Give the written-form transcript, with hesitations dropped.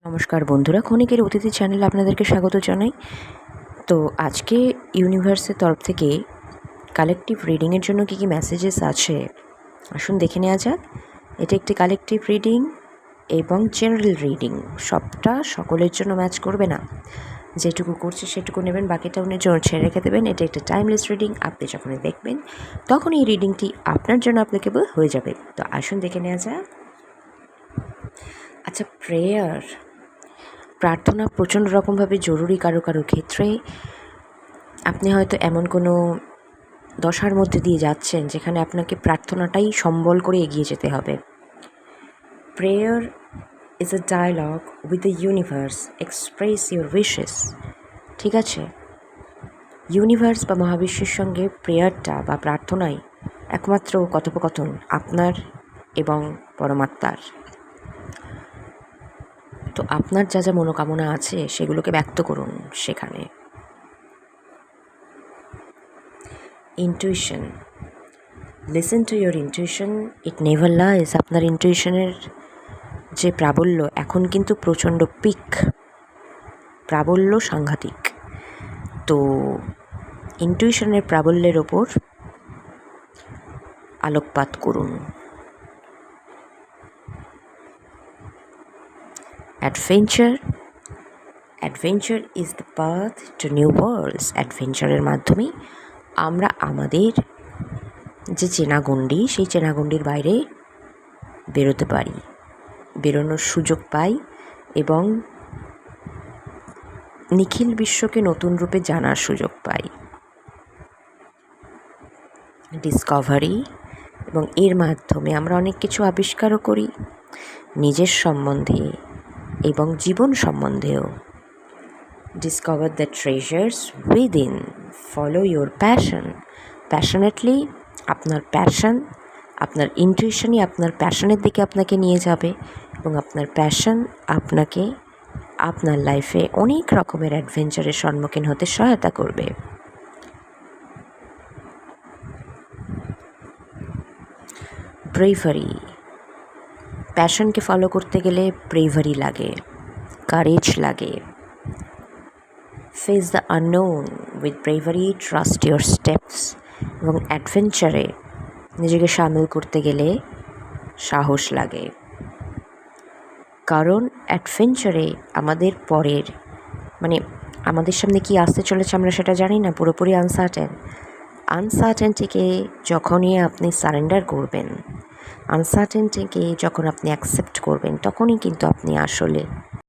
নমস্কার বন্ধুরা, ক্ষণিকের অতিথি চ্যানেলে আপনাদেরকে স্বাগত জানাই। তো আজকে ইউনিভার্সের তরফ থেকে কালেকটিভ রিডিংয়ের জন্য কী কী মেসেজেস আছে আসুন দেখে নেওয়া যাক। এটা একটি কালেকটিভ রিডিং এবং জেনারেল রিডিং, সবটা সকলের জন্য ম্যাচ করবে না। যেটুকু করছে সেটুকু নেবেন, বাকিটা উনি ছেড়ে রেখে দেবেন। এটা একটা টাইমলেস রিডিং, আপনি যখনই দেখবেন তখন এই রিডিংটি আপনার জন্য অ্যাপ্লিকেবল হয়ে যাবে। তো আসুন দেখে নেওয়া যাক। আচ্ছা, প্রার্থনা প্রচণ্ড রকমভাবে জরুরি কারো ক্ষেত্রে। আপনি হয়তো এমন কোনো দশার মধ্যে দিয়ে যাচ্ছেন যেখানে আপনাকে প্রার্থনাটাই সম্বল করে এগিয়ে যেতে হবে। Prayer is a dialogue with the universe, express your wishes. ঠিক আছে, ইউনিভার্স বা মহাবিশ্বের সঙ্গে প্রেয়ারটা বা প্রার্থনাই একমাত্র কথোপকথন আপনার এবং পরমাত্মার। তো আপনার যা যা মনোকামনা আছে সেগুলোকে ব্যক্ত করুন সেখানে। Intuition, listen to your intuition, it never lies. আপনার ইনটুইশনের যে প্রাবল্য এখন কিন্তু প্রচণ্ড পিক, প্রাবল্য সাংঘাতিক। তো ইনটুইশনের প্রাবল্যের ওপর আলোকপাত করুন। Adventure is the path to new worlds. অ্যাডভেঞ্চারের মাধ্যমেই আমরা আমাদের যে চেনাগণ্ডি, সেই চেনাগণ্ডির বাইরে বেরোতে পারি, বেরোনোর সুযোগ পাই এবং নিখিল বিশ্বকে নতুন রূপে জানার সুযোগ পাই। ডিসকভারি, এবং এর মাধ্যমে আমরা অনেক কিছু আবিষ্কারও করি নিজের সম্বন্ধে এবং জীবন সম্বন্ধেও। Discover the treasures within, follow your passion. Passionately আপনার প্যাশন, আপনার ইনটুইশনই আপনার প্যাশনের দিকে আপনাকে নিয়ে যাবে এবং আপনার প্যাশন আপনাকে আপনার লাইফে অনেক রকমের অ্যাডভেঞ্চারের সম্মুখীন হতে সহায়তা করবে। ব্রেভারি, প্যাশনকে ফলো করতে গেলে ব্রেভারি লাগে, কারেজ লাগে। Face the unknown with bravery, trust your steps. এবং অ্যাডভেঞ্চারে নিজেকে সামিল করতে গেলে সাহস লাগে, কারণ অ্যাডভেঞ্চারে আমাদের পরের আমাদের সামনে কি আসতে চলেছে আমরা সেটা জানি না, পুরোপুরি আনসার্টেনটিকে যখনই আপনি সারেন্ডার করবেন, আনসার্টেনটিকে যখন আপনি অ্যাকসেপ্ট করবেন, তখনই কিন্তু আপনি আসলে